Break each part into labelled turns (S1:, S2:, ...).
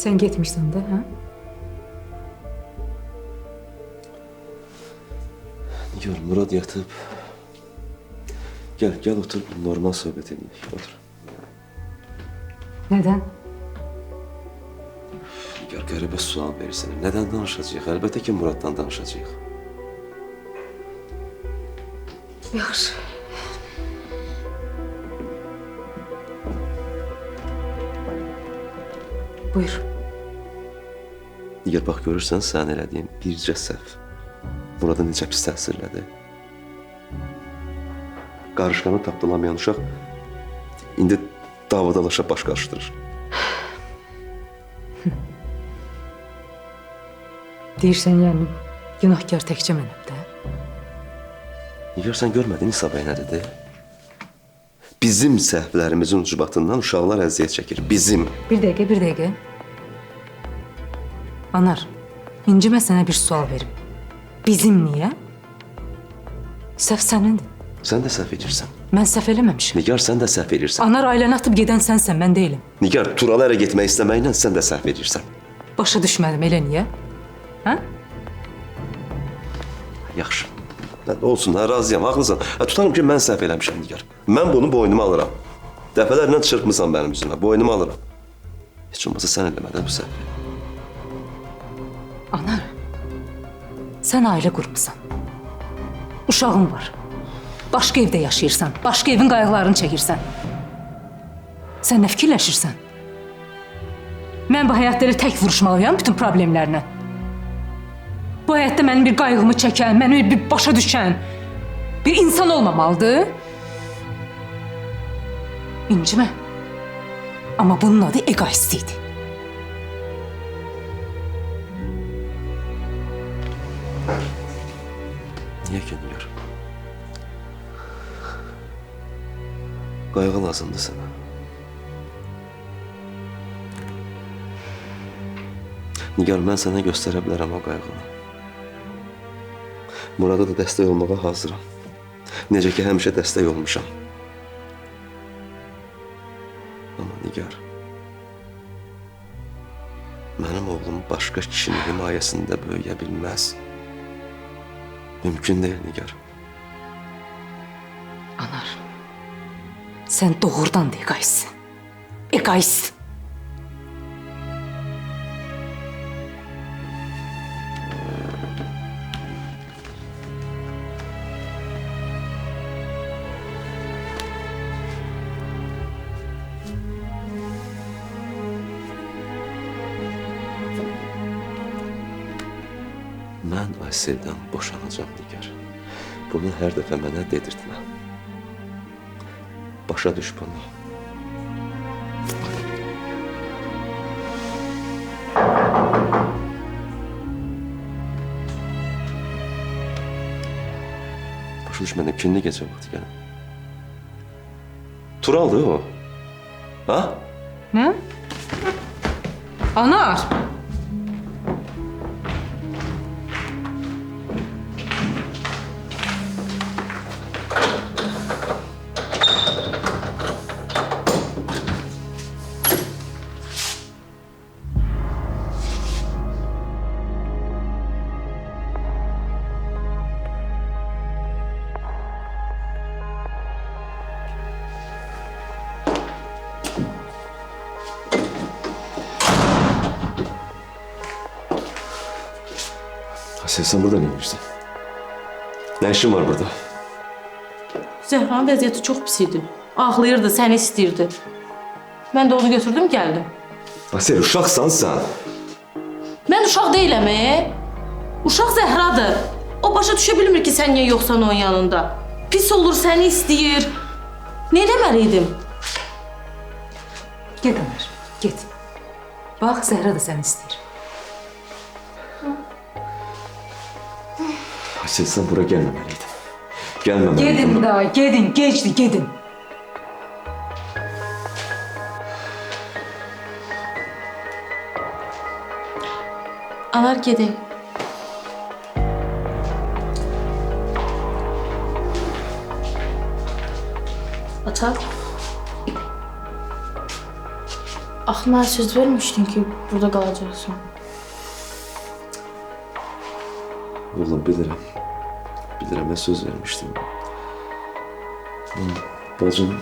S1: Sen getmişsin de, ha?
S2: Nigar, Murad yatıp. Gel otur, normal sohbet edelim. Otur.
S1: Neden?
S2: Nigar, qəribə sual verirsən. Nədən danışacağıq? Əlbəttə ki, Muraddan danışacağıq.
S1: Yaxşı. Buyur.
S2: Nigar, bax görürsən, sən elədiyin bircə səhv. Murada necə pis təsirlədi. Qarışqanı tapdalamayan uşaq indi davadalaşa baş qarışdırır.
S1: Deyirsən, yəni, günahkar təkcə mənəm də.
S2: Nigar, sən görmədin İsa bəy nə dedi? Bizim səhvlərimizin ucbatından uşaqlar əziyyət çəkir. Bizim.
S1: Bir dəqiqə. Anar, İnci mən sənə bir sual verim. Bizim niyə? Səhv sənindir.
S2: Sən də səhv edirsən.
S1: Mən səhv eləməmişim.
S2: Nigar, sən də səhv edirsən.
S1: Anar, ailəni atıb gedən sənsən, mən deyiləm.
S2: Nigar, Turalı ərə getmək istəməklə sən də səhv edirsən.
S1: Başa düşmədim, elə niyə? Hə?
S2: Yaxşı. Olsun, razıyam, haqlısan. Tutalım ki, mən səhv eləmişəm, Nigar. Mən bunu boynuma alıram. Dəfələrlə çırpmısan mənim üzümə, boynuma alıram. Heç olmasa sən eləmədin bu səhvi.
S1: Anar, sən ailə qurmusan. Uşağın var. Başqa evdə yaşayırsan, başqa evin qayğılarını çəkirsən. Sən nə fikirləşirsən? Mən bu həyatda elə tək vuruşmalıyam bütün problemlərlə. Bu həyatda mənim bir qayğımı çəkən, məni bir başa düşən bir insan olmamalıdır. İncimə. Amma bunun adı egoist idi.
S2: Niyə ki, Nigar? Qayğı lazımdır sənə. Nigar, mən sənə göstərə bilərəm o qayğını. Murada da dəstək olmağa hazıram. Necə ki, həmişə dəstək olmuşam. Amma Nigar, mənim oğlum başqa kişinin himayəsində böyüyə bilməz. Mümkün deyil, Nigar.
S1: Anar, sən doğrudan da egoistsin. Egoist.
S2: Mən Aysel'dən boşanacağım, Nigar. Bunu hər dəfə mənə dedirtmə. Başa düş bunu. Başa düşmədən kinli gecə vaxtı gəlin. Turaldır o. Ha?
S1: Nə? Anar!
S2: Sen burada ne yapıyorsun? Ne işin var burada?
S3: Zəhranın vəziyyəti çox pis idi. Ağlayırdı, səni istəyirdi. Mən də onu götürdüm, gəldim.
S2: Asel, uşaqsan sən.
S3: Mən uşaq deyiləm, Uşaq Zəhradır. O başa düşə bilmir ki, sən niyə yoxsan onun yanında. Pis olur, səni istəyir. Ne deməliydim?
S1: Get Ömer, get. Bax, Zəhra da səni istəyir.
S2: Asel, sen buraya gelmemeliydin. Gelmemeliydin.
S1: Gedin daha, gedin, gecdi, gedin.
S3: Anar gedək. Ata. Axı mənə söz vermişdin ki, burada qalacaqsan.
S2: Oğlum bilirim. Bilirim ben söz vermiştim. Bacım.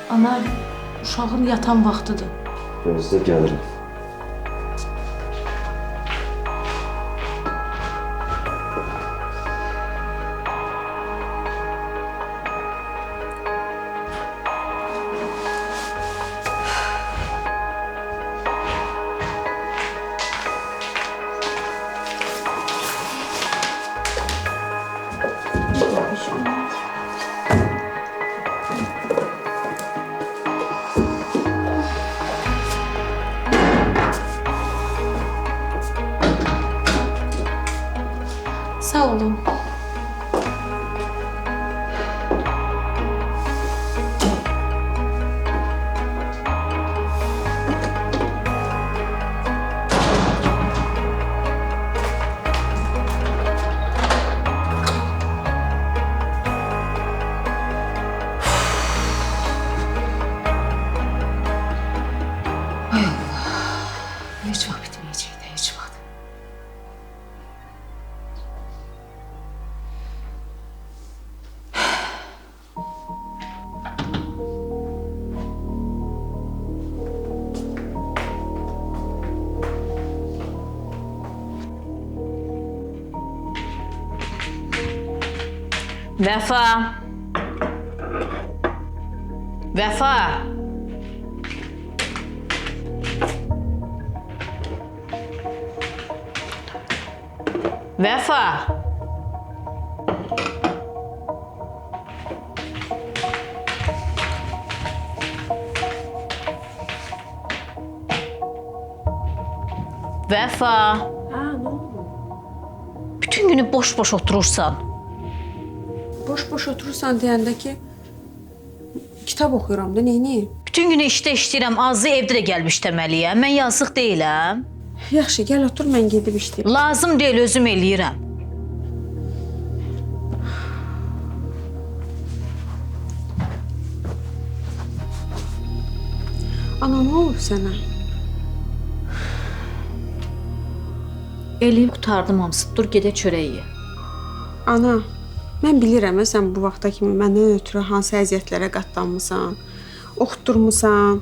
S3: Ana, uşağın yatan vaxtıdır.
S2: Gözde gelirim.
S3: Sağ olun.
S1: Heç vaxt bitməyəcək də, heç vaxt.
S4: Vəfa. Vəfa. Vəfa. Vəfa.
S5: Ha, nə oldu?
S4: Bütün günü boş-boş oturursan.
S5: Boş-boş oturursan deyəndə ki, kitab oxuyuram da, neyniyim?
S4: Bütün günü işdə işləyirəm, azı evdə də gəlib işləməliyəm. Mən yazıq deyiləm.
S5: Yaxşı, gəl otur, mən gedib işləyim.
S4: Lazım deyil, özüm eləyirəm.
S5: Ana, nə olub sənə?
S4: Eləyib qutardım hamısı. Dur, gedək çörək ye.
S5: Ana, mən bilirəm, sən bu vaxta kimi məndən ötürü hansı əziyyətlərə qatlanmısan, oxutdurmusan,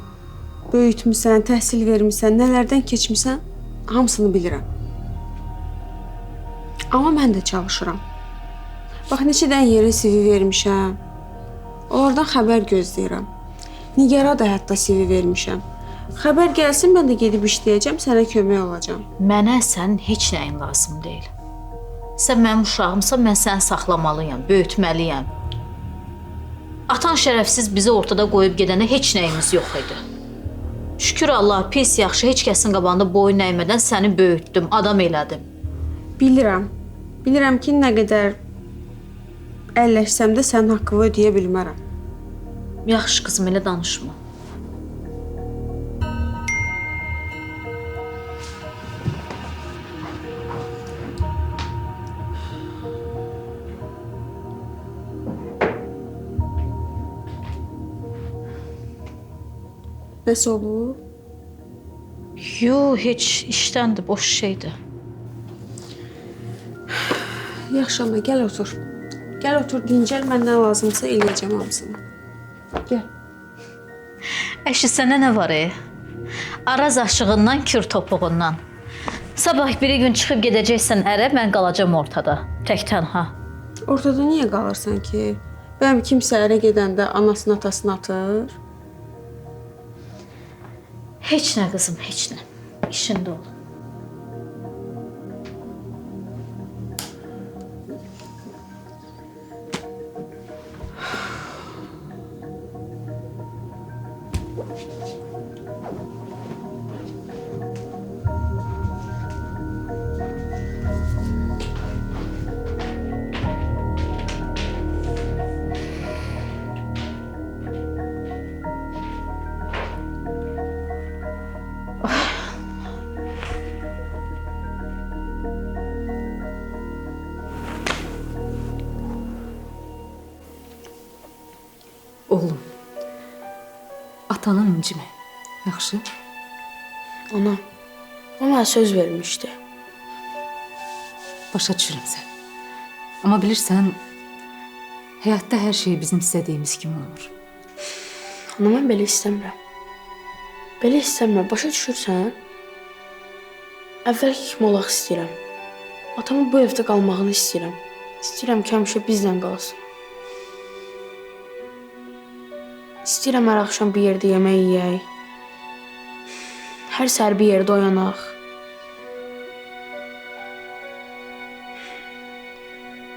S5: böyütmüsən, təhsil vermisən, nələrdən keçmisən, hamısını bilirəm. Amma mən də çalışıram. Bax, neçə dən yerə CV vermişəm, onlardan xəbər gözləyirəm. Nigara da hətta CV vermişəm. Xəbər gəlsin, mən də gedib işləyəcəm, sənə kömək olacağam.
S4: Mənə sənin heç nəyin lazım deyil. Sən mənim uşağımsan, mən səni saxlamalıyam, böyütməliyəm. Atan şərəfsiz bizi ortada qoyub gedəndə heç nəyimiz yox idi. Şükür Allah, pis yaxşı, heç kəsin qabağında boyun əymədən səni böyütdüm, adam elədim.
S5: Bilirəm. Bilirəm ki, nə qədər əlləşsəm də sənin haqqını ödəyə bilmərəm.
S4: Yaxşı qızım, elə danışma.
S5: Nəsə olur?
S4: Yox, heç işdəndir, boş şeydir.
S5: Yaxşı, ana, gəl otur. Gəl otur, dincəl, mən nə lazımsa eləyəcəm hamısını. Gəl.
S4: Əşi, sənə nə var, Araz aşığından, kür topuğundan. Sabah biri gün çıxıb gedəcəksən ərə, mən qalacam ortada, tək tənha.
S5: Ortada niyə qalırsan ki? Bəyəm kimsə ərə gedəndə anasını, atasını atır?
S4: Heç nə qızım, heç nə. İşində ol.
S1: Atanı incimə. Yaxşı?
S5: Ana, o mənə söz vermişdi.
S1: Başa düşürəm sən. Amma bilirsən, həyatda hər şey bizim istədiyimiz kimi olmur.
S5: Ana, mən belə istəmirəm. Belə istəmirəm, başa düşürsən? Əvvəlki kimi olaq istəyirəm. Atamın bu evdə qalmağını istəyirəm. İstəyirəm ki, həmişə bizlə qalsın. İstəyirəm hər axşam bir yerdə yemək yeyək. Hər səhər bir yerdə oyanaq.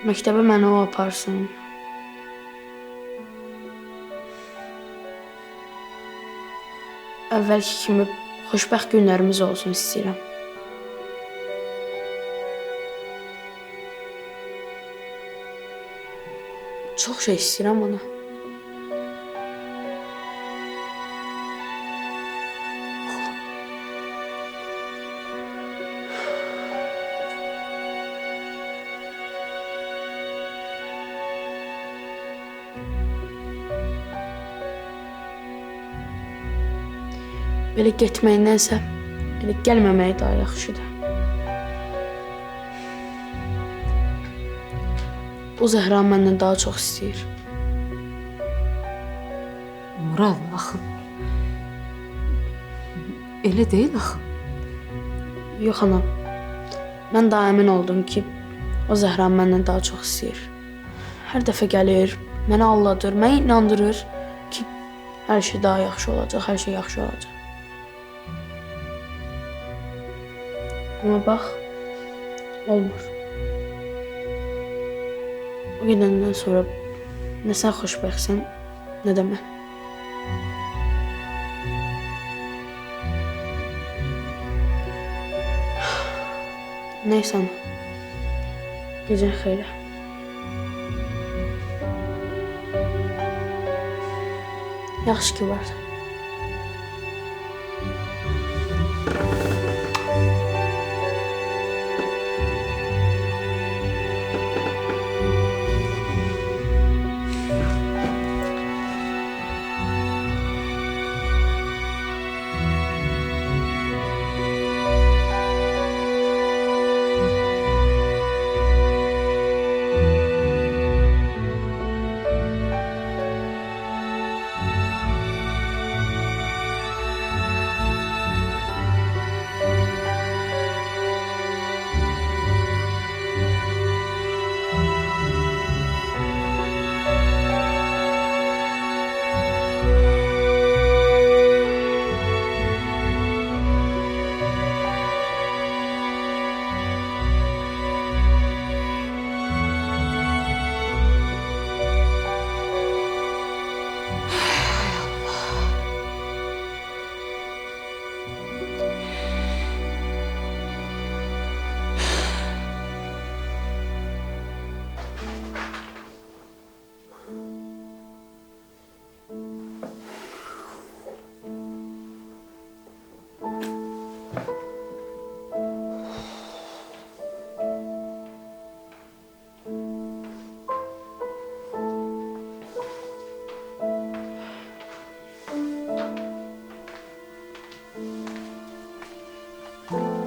S5: Məktəbə məni o aparsın. Əvvəlki kimi xoşbəxt günlərimiz olsun istəyirəm. Çox şey istəyirəm ona. Belə getməyindənsə, elə gəlməmək daha yaxşıdır. O Zəhra məndən daha çox istəyir.
S1: Mural, axı. Elə deyil axı.
S5: Yox anam, mən daha əmin oldum ki, o Zəhra məndən daha çox istəyir. Hər dəfə gəlir, məni aldadır, məni inandırır ki, hər şey daha yaxşı olacaq, hər şey yaxşı olacaq. Amma bax, olmur. O gedəndən sonra nə sən xoşbəxtsən, nə də mən. Neysə ana, gecən xeyrə. Yaxşı ki var.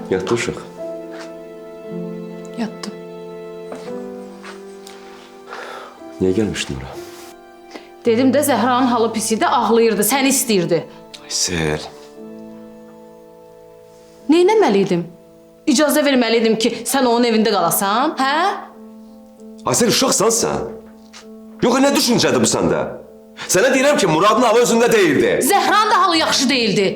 S2: Yatdı uşaq.
S1: Yatdım.
S2: Niyə gəlmişdin ora?
S3: Dedim də Zəhranın halı pis idi, ağlayırdı, səni istəyirdi.
S2: Aysel.
S3: Neynəməliydim? İcazə verməliydim ki, sən onun evində qalasan, hə?
S2: Aysel, uşaqsan sən. Yox, nə düşüncədir bu səndə? Sənə deyirəm ki, Muradın halı özündə deyildi.
S3: Zəhranın da halı yaxşı değildi.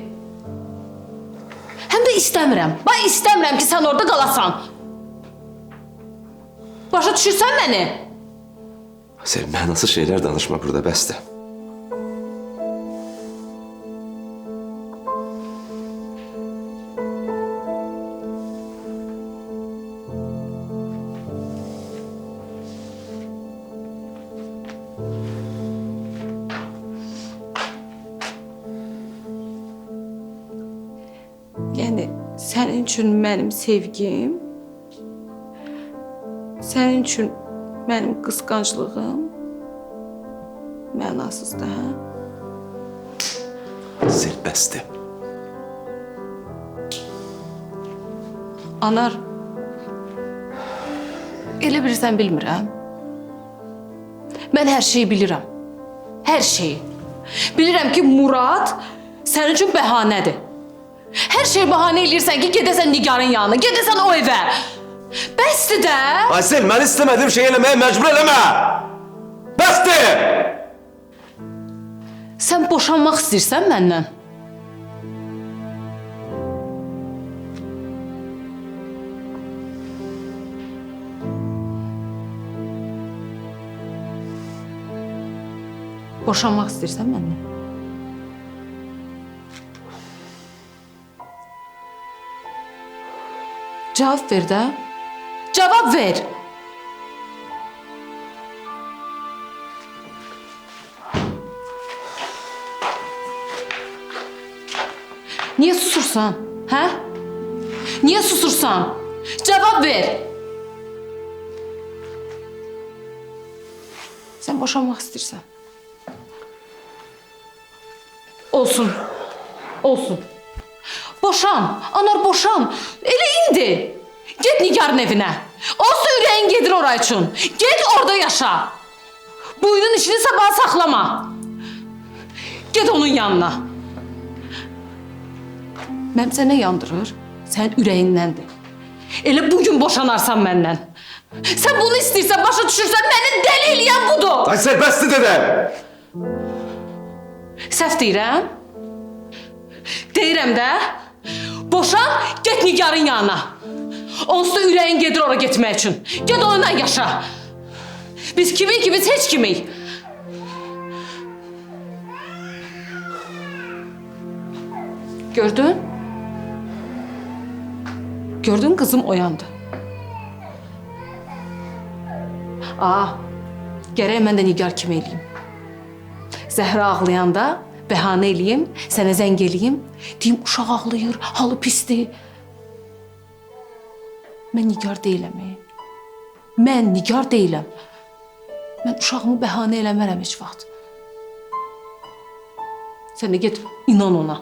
S3: Həm də istəmirəm. Bax, istəmirəm ki, sən orada qalasan. Başa düşürsən məni?
S2: Aysel, mənasız şeylər danışma burada, bəsdir.
S3: Yəni, sənin üçün mənim sevgim, sənin üçün mənim qısqanclığım mənasızdır, hə?
S2: Aysel, bəsdir.
S3: Anar, elə bilirsən bilmirəm. Mən hər şeyi bilirəm. Hər şeyi. Bilirəm ki, Murad sənin üçün bəhanədir. Hər şey bəhanə eləyirsən ki, gedəsən Nigarın yanına, gedəsən o evə. Bəsdir də.
S2: Aysel, mən istəmədiyim şey eləməyə məcbur eləmə! Bəsdir!
S3: Sən boşanmaq istəyirsən məndən? Boşanmaq istəyirsən məndən? Cavab ver də. Cavab ver. Niye susursan? Hə? Niye susursan? Cevap ver. Sen boşanmak istersen. Olsun. Olsun. Boşan. Anar boşan. Elə indi. Get Nigar'ın evine. Olsa yüreğin gedir oraya için. Get orada yaşa. Boynun işini sabaha saklama. Get onun yanına. Mənim sənə yandırır, sənin ürəyindəndir. Elə bugün boşanarsan məndən. Sən bunu istəyirsən, başa düşürsən, məni dəli eləyən budur.
S2: Aysel, bəsdir dedim!
S3: Səhv deyirəm? Deyirəm də. Boşan, get Nigarın yanına. Onsuz da ürəyin gedir ora getmək üçün. Get onunla yaşa. Biz kimik ki, biz heç kimik. Gördün? Gördün kızım oyandı. Gərək mən də Nigar kimi eləyim. Zəhra ağlayanda bəhanə eləyim, sənə zəng eləyim. Deyim, uşaq ağlayır, halı pisdir. Mən Nigar deyiləm. Mən Nigar deyiləm. Mən uşağımı bəhanə eləmərəm heç vaxt. Sən də get, inan ona.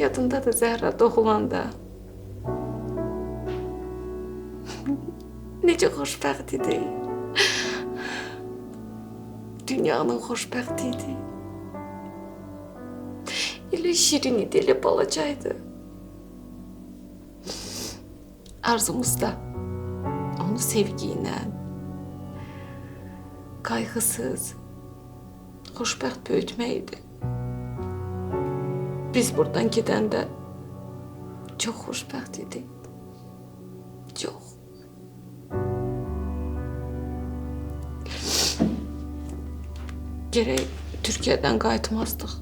S3: Yadındadır Zəhra doğulanda. Necə xoşbəxt idi. Dünyanın xoşbəxti idi. Elə şirin idi, elə balacaydı. Arzumuz da onu sevgiyle, kaygısız, xoşbəxt böyütmək idi. Biz buradan gedəndə çox xoşbəxt idi. Çox. Gərək Türkiyədən qayıtmazdıq.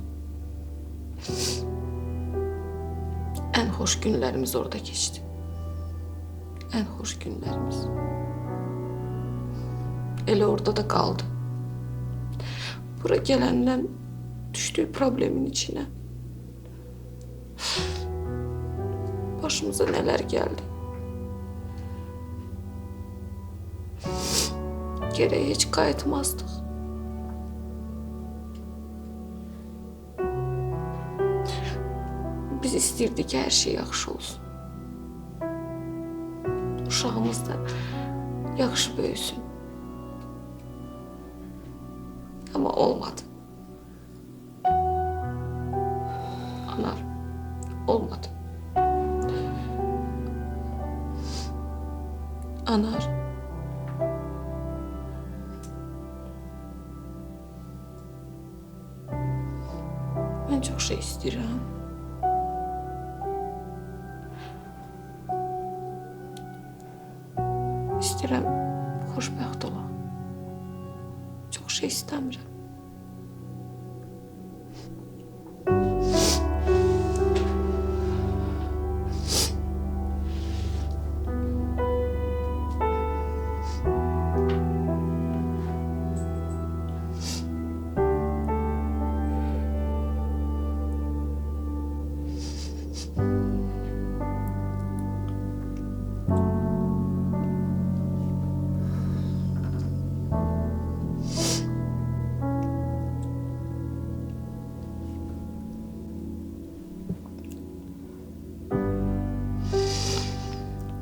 S3: Ən xoş günlərimiz orada keçdi. Ən xoş günlərimiz. Elə orada da qaldı. Bura gələndən düşdüyü problemin içine. Başımıza neler geldi. Geriye hiç qayıtmazdık. Biz istirdik ki her şey yaxşı olsun. Uşağımız da yaxşı böyüsün. Ama olmadı. Anar, olmadı. Anar. Ben çok şey istiyorum. İstəyirəm xoşbəxt olam. Çox şey istəmirəm.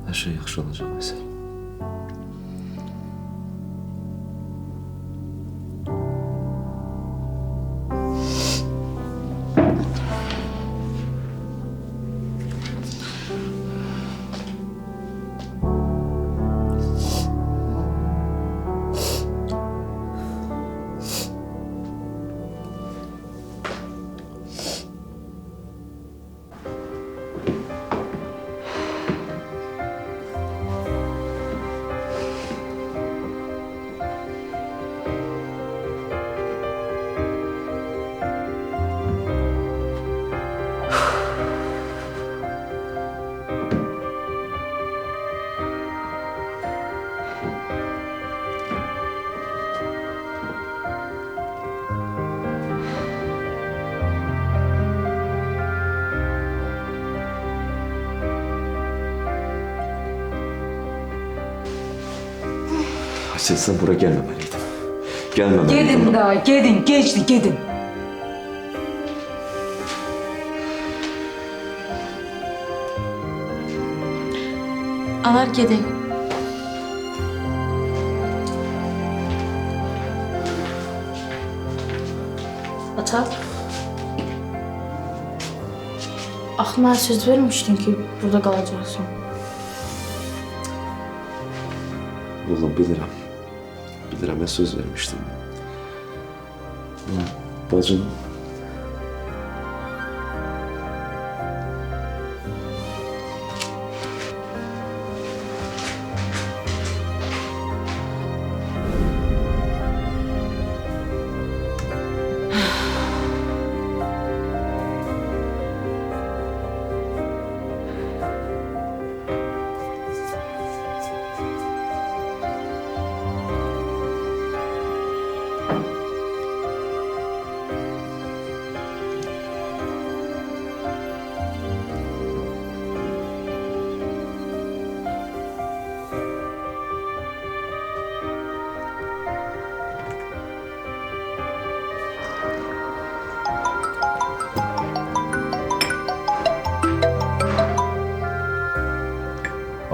S2: Her şey yaxşı olacak Aysel. Aysel sen buraya gelmemeliydin. Gelmemeliydin.
S1: Gedin daha, gedin, geçdi, gedin.
S3: Anar gedin.
S6: Ata. Axı mən söz vermişdin ki, burada qalacaqsan.
S2: Oğlum bilirim. Bilirim ben söz vermiştim. Bacın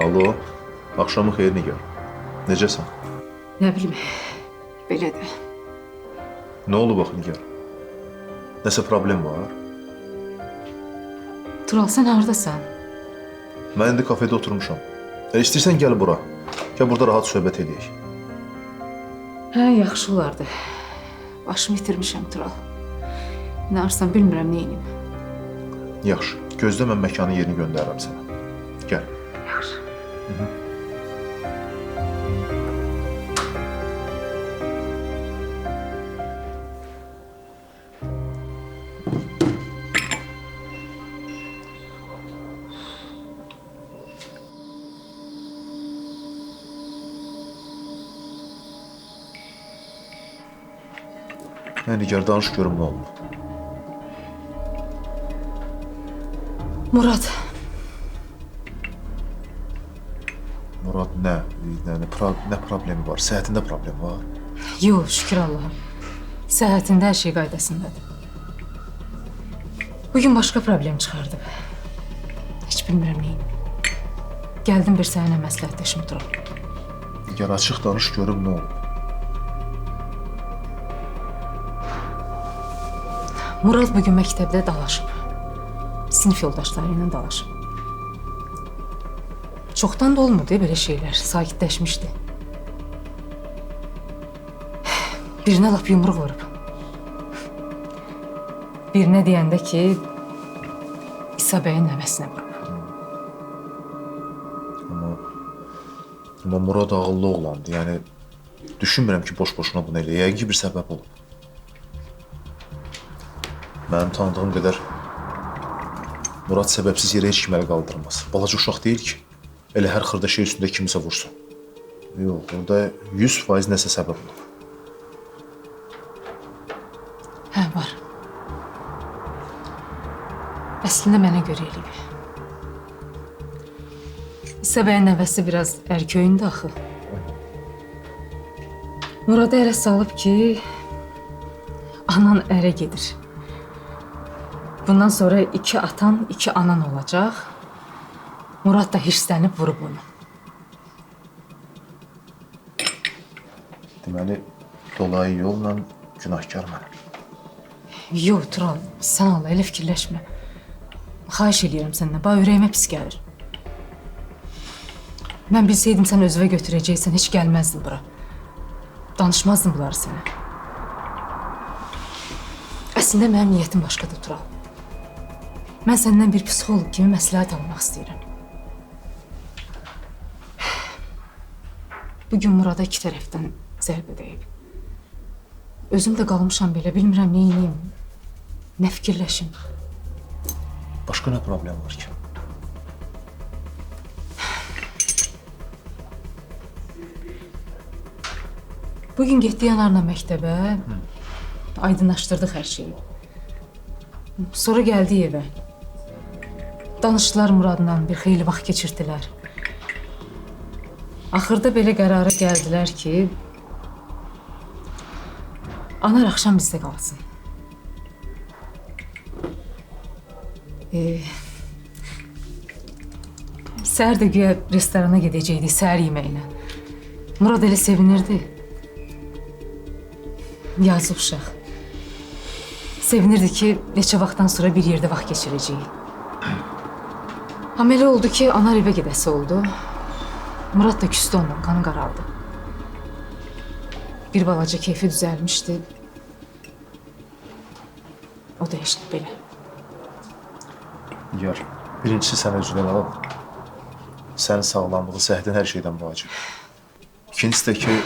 S7: Alo, axşamı xeyir Nigar. Necəsən?
S1: Ne bileyim, belədir.
S7: Nə olub bax Nigar? Nəsə problem var?
S1: Tural, sen haradasan?
S7: Mən indi kafedə oturmuşam. İstəyirsən gəl bura. Gəl burada rahat söhbət edək.
S1: Hə, yaxşı olardı. Başımı itirmişəm Tural. İnanırsan bilmirəm nə edim.
S7: Yaxşı. Gözlə mən məkanın yerini göndərirəm sənə. Gəl.
S1: Yaxşı.
S7: Nigar, danış görüm nə oldu.
S1: Murad,
S7: Murad nə problemi var? Səhhətində problem var?
S1: yox, şükür Allaha. Səhhətində hər şey qaydasındadır. Bugün başqa problem çıxardı. Heç bilmirəm nə edim. Gəldim bir səninlə məsləhətləşim Tural.
S7: Nigar, açıq danış görüm nə oldu.
S1: Murad bugün məktəbdə dalaşıb. Sinif yoldaşları ilə dalaşıb. Çoxdan da olmurdu belə şeylər, sakitləşmişdi. Birinə lap yumruq vurub. Birinə deyəndə ki, İsa bəyin nəvəsinə vurub.
S7: Amma Murad ağıllı oğlandı. Yəni düşünmürəm ki, boş-boşuna bunu elə. Yəqin ki, bir səbəb olub. Mənim tanıdığım qədər Murad səbəbsiz yerə heç kim əl qaldırmaz. Balaca uşaq deyil ki, elə hər xırda şey üstündə kimsə vursun. Yox, orada 100% nəsə səbəb olur.
S1: Hə, var. Əslində mənə görə eləyib. İsa bəyin nəvəsi biraz ərköyündü axı. Muradı ələ salıb ki, anan ərə gedir. Bundan sonra 2 atan, 2 anan olacaq. Murad da hirslənib vurub onu.
S7: Deməli, dolayı yolla günahkar mənəm.
S1: Yox, Tural, sən Allah, elə fikirləşmə. Xahiş eləyirəm səndən, bax ürəyimə pis gəlir. Mən bilsəydim sən özünə götürəcəksən, heç gəlməzdin bura. Danışmazdım bunları sənə. Əslində mənim niyyətim başqadır, Tural. Mən səndən bir psixoloq kimi məsləhət almaq istəyirəm. Bugün Murada 2 tərəfdən zərbə dəyib. Özüm də qalmışam belə, bilmirəm nə edeyim, nə fikirləşim.
S7: Başqa nə problem var ki?
S1: Bugün getdi Yanarla məktəbə, aydınlaşdırdıq hər şeyi. Sonra gəldi evə. Danışdılar Muradla, bir xeyli vaxt keçirdilər. Axırda belə qərara gəldilər ki, Anar axşam bizdə qalsın. Səhər də güya restorana gedəcəkdik, səhər yeməyinə. Murad elə sevinirdi. Yazıq uşaq. Sevinirdi ki, neçə vaxtdan sonra bir yerdə vaxt keçirəcəyik. Amma elə oldu ki, Anar evə gedəsi oldu. Murad da küstü ondan, qanı qaraldı. Bir balaca keyfi düzəlmişdi. O da işte belə.
S7: Nigar, birincisi sənə üzülən al. Sənin sağlamlığı səhhətin hər şeydən vacib. İkincisi də ki,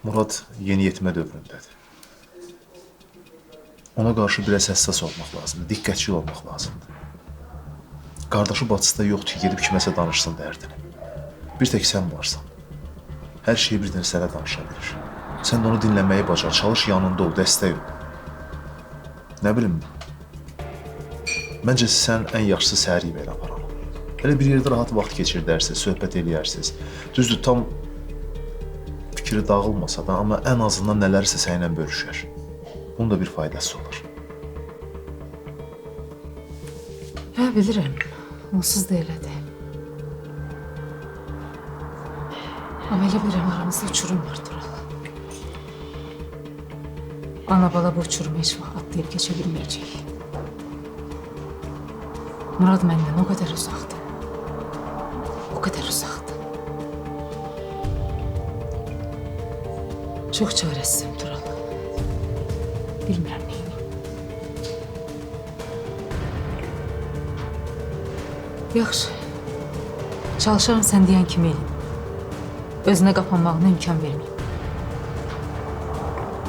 S7: Murad yeni yetimə dövründədir. Ona qarşı biraz həssas olmaq lazımdır, diqqətçi olmaq lazımdır. Qardaşı bacısı da yoxdur ki, gedib kiməsə danışsın dərdini. Bir tək sən varsan. Hər şeyi birdən sənə danışa bilir. Sən də onu dinləməyi bacar, çalış yanında ol, dəstək ol. Nə bilim, məncə sən ən yaxşısı səhər yeməyi aparalım. Elə bir yerdə rahat vaxt keçirdərsiniz, söhbət eləyərsiniz. Düzdür, tam fikri dağılmasa da, amma ən azından nələrsə sənlə bölüşər. Bunun da bir faydası olur.
S1: Hə, bilirəm. Onsuz da elədir. Amma elə bilirəm aramızda uçurum var, Tural. Ana bala bu uçurumu heç vaxt atlayıb keçə bilməyəcək. Murad məndən o qədər uzaqdır. O qədər uzaqdır. Çox çarəsizim Tural. Bilmirəm neyim. Yaxşı. Çalışaram sən deyən kimi eləyim. Özünə qapanmağına imkan verməyim.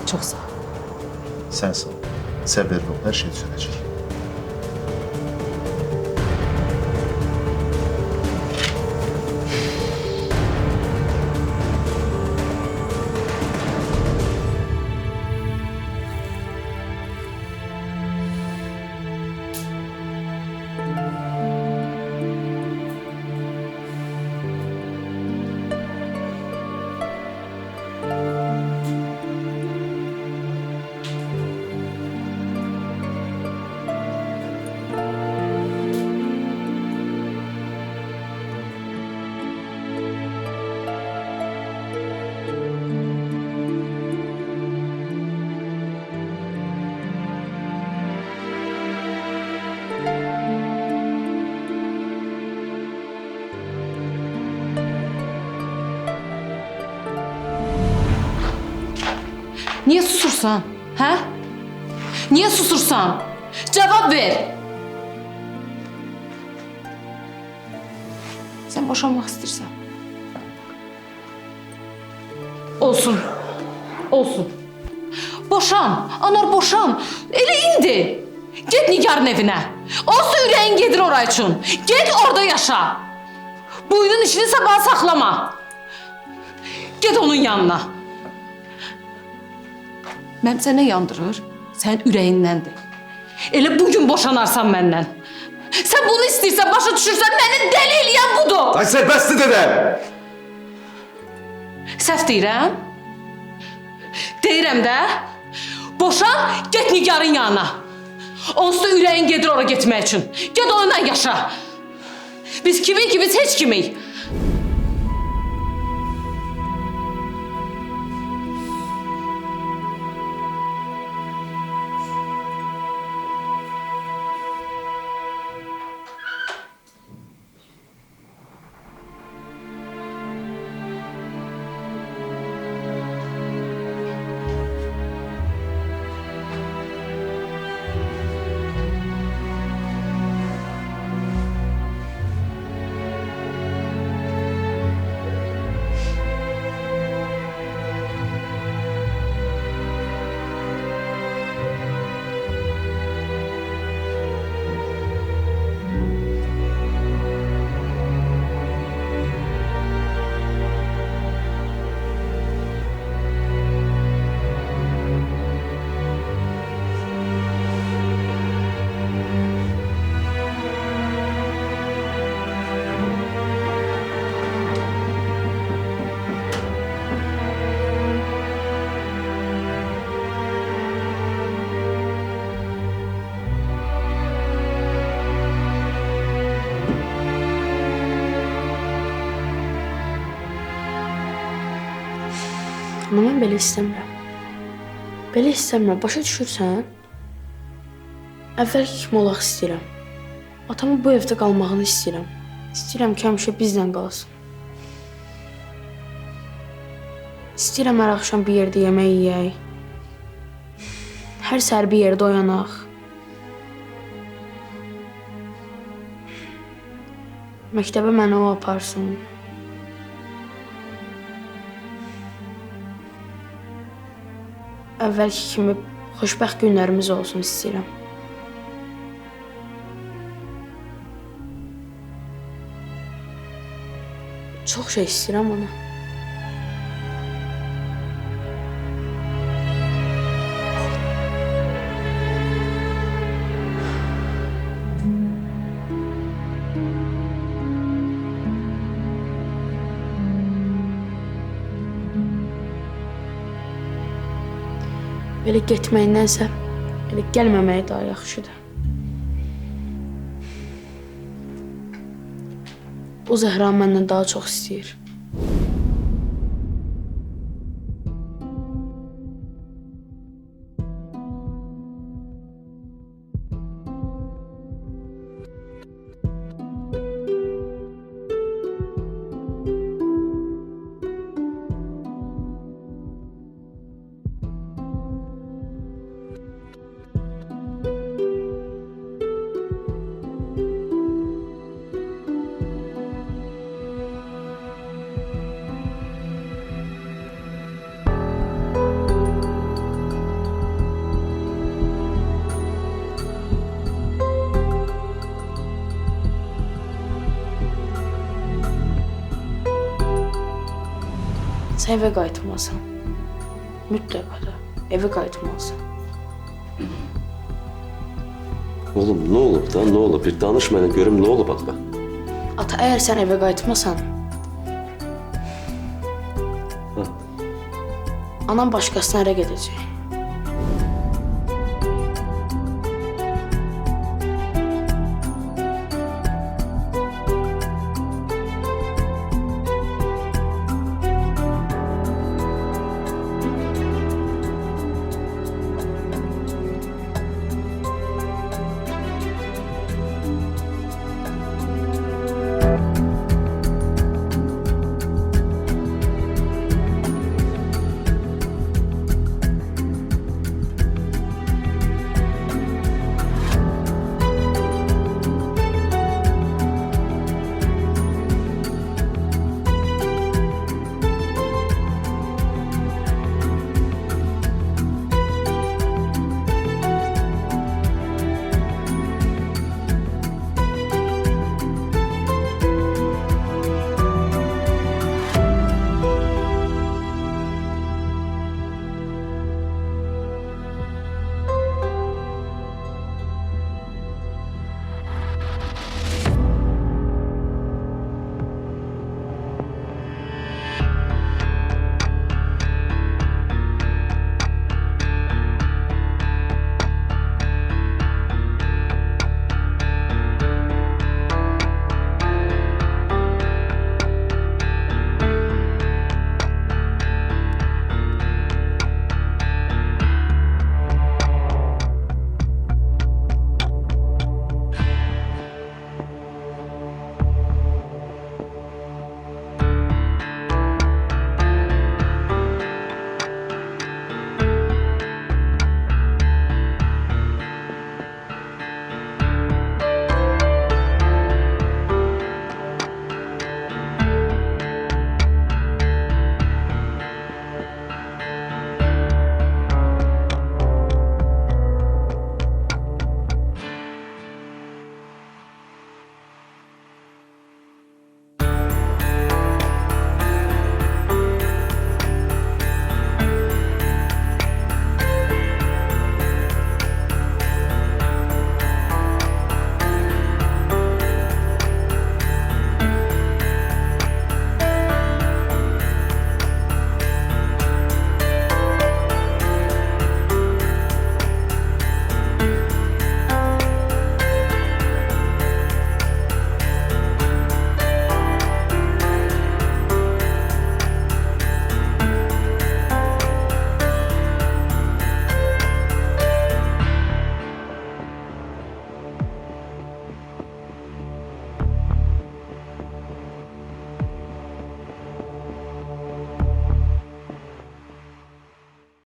S1: Çox sağ ol.
S7: Sən sağ ol. Səbirli ol, hər şey düzələcək.
S3: Niye susursan? Hə? Niye susursan? Cevap ver. Sen boşanmak istersen. Olsun. Olsun. Boşan. Anar boşan. Elə indi. Get Nigar'ın evine. Olsa ürəyin gedir oraya üçün. Get orada yaşa. Boynun işini sabaha saklama. Get onun yanına. Mənim sənə yandırır, sən ürəyindəndir. Elə bugün boşanarsan məndən. Sən bunu istəyirsən, başa düşürsən, məni dəli eləyən budur.
S2: Ay sərbəstdir dedəm.
S3: Səhv deyirəm. Deyirəm də. Boşan, get Nigar'ın yanına. Onsuz da ürəyin gedir ora getmək üçün. Get onunla yaşa. Biz kimik ki, biz heç kimik.
S6: Amma mən belə istəmirəm. Belə istəmirəm, başa düşürsən? Əvvəlki kimi olaq istəyirəm. Atamın bu evdə qalmağını istəyirəm. İstəyirəm ki, həmişə bizlə qalsın. İstəyirəm hər axşam bir yerdə yemək yeyək. Hər səhər bir yerdə oyanaq. Məktəbə məni o aparsın. Əvvəlki kimi xoşbəxt günlərimiz olsun istəyirəm. Çox şey istəyirəm ona. Belə getməyindən elə gəlməməyi daha yaxşıdır. O Zəhra məndən daha çox istəyir. sən evə qayıtmalısan. Mütləq də evə qayıtmalısan.
S2: Oğlum ne olub da, ne olub? Bir danış mənə görüm ne olub axı?
S6: Ata, əgər sən evə qayıtmasan, anam başqasına ərə gedəcək.